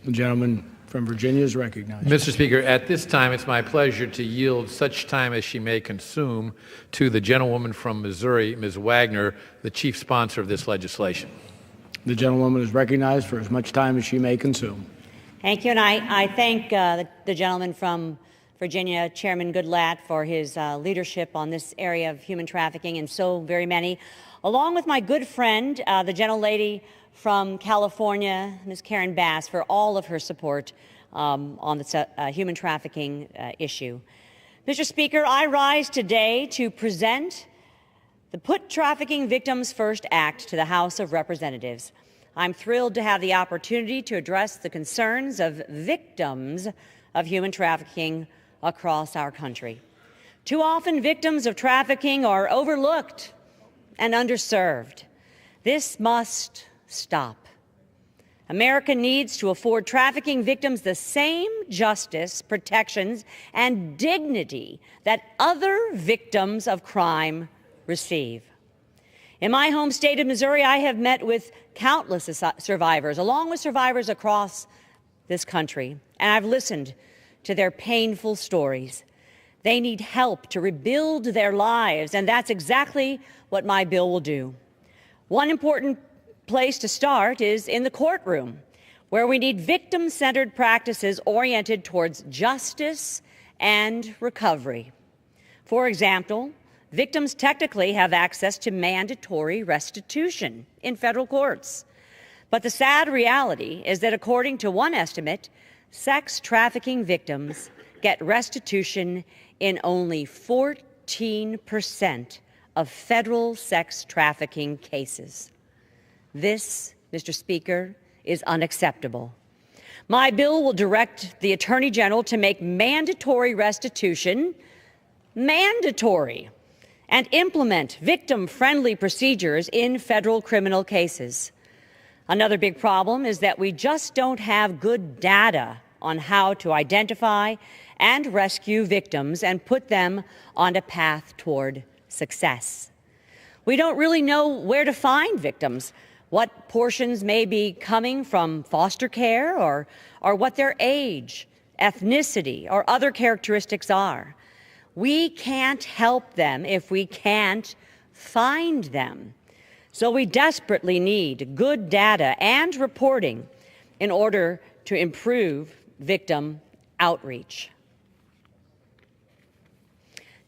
The gentleman from Virginia is recognized. Mr. Speaker, at this time, it's my pleasure to yield such time as she may consume to the gentlewoman from Missouri, Ms. Wagner, the chief sponsor of this legislation. The gentlewoman is recognized for as much time as she may consume. Thank you, and I thank the gentleman from Virginia, Chairman Goodlatte, for his leadership on this area of human trafficking and so very many, along with my good friend, the gentlelady from California, Ms. Karen Bass, for all of her support on the human trafficking issue. Mr. Speaker, I rise today to present the Put Trafficking Victims First Act to the House of Representatives. I'm thrilled to have the opportunity to address the concerns of victims of human trafficking across our country. Too often, victims of trafficking are overlooked and underserved. This must stop. America needs to afford trafficking victims the same justice, protections, and dignity that other victims of crime receive. In my home state of Missouri, I have met with countless survivors, along with survivors across this country, and I've listened to their painful stories. They need help to rebuild their lives, and that's exactly what my bill will do. One important place to start is in the courtroom, where we need victim-centered practices oriented towards justice and recovery. For example, victims technically have access to mandatory restitution in federal courts. But the sad reality is that according to one estimate, sex trafficking victims get restitution in only 14% of federal sex trafficking cases. This, Mr. Speaker, is unacceptable. My bill will direct the Attorney General to make mandatory restitution mandatory and implement victim-friendly procedures in federal criminal cases. Another big problem is that we just don't have good data on how to identify and rescue victims and put them on a path toward success. We don't really know where to find victims, what portions may be coming from foster care, or what their age, ethnicity, or other characteristics are. We can't help them if we can't find them. So we desperately need good data and reporting in order to improve victim outreach.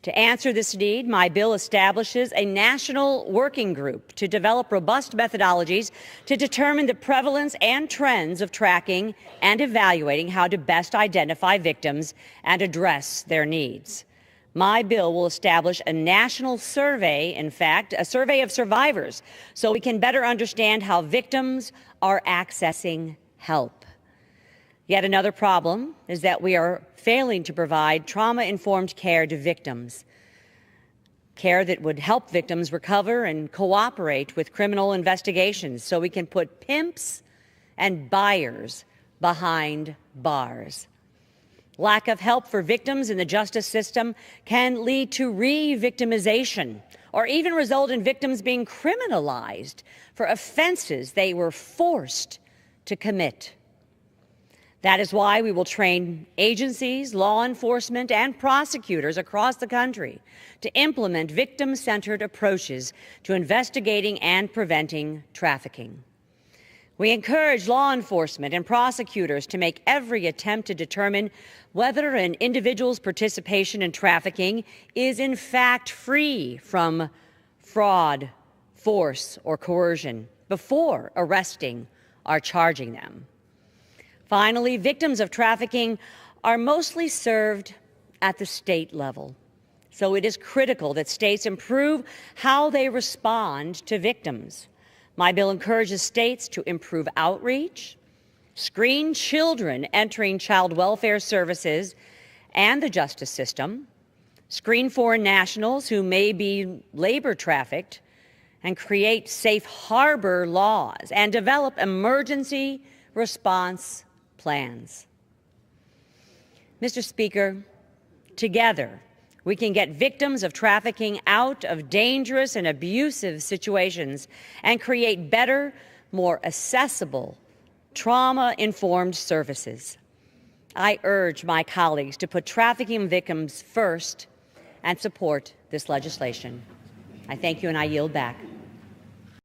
To answer this need, my bill establishes a national working group to develop robust methodologies to determine the prevalence and trends of tracking and evaluating how to best identify victims and address their needs. My bill will establish a national survey, in fact, a survey of survivors, so we can better understand how victims are accessing help. Yet another problem is that we are failing to provide trauma-informed care to victims, care that would help victims recover and cooperate with criminal investigations so we can put pimps and buyers behind bars. Lack of help for victims in the justice system can lead to re-victimization or even result in victims being criminalized for offenses they were forced to commit. That is why we will train agencies, law enforcement, and prosecutors across the country to implement victim-centered approaches to investigating and preventing trafficking. We encourage law enforcement and prosecutors to make every attempt to determine whether an individual's participation in trafficking is in fact free from fraud, force, or coercion before arresting or charging them. Finally, victims of trafficking are mostly served at the state level. So it is critical that states improve how they respond to victims. My bill encourages states to improve outreach, screen children entering child welfare services and the justice system, screen foreign nationals who may be labor trafficked, and create safe harbor laws and develop emergency response plans. Mr. Speaker, together we can get victims of trafficking out of dangerous and abusive situations and create better, more accessible trauma-informed services. I urge my colleagues to put trafficking victims first and support this legislation. I thank you, and I yield back.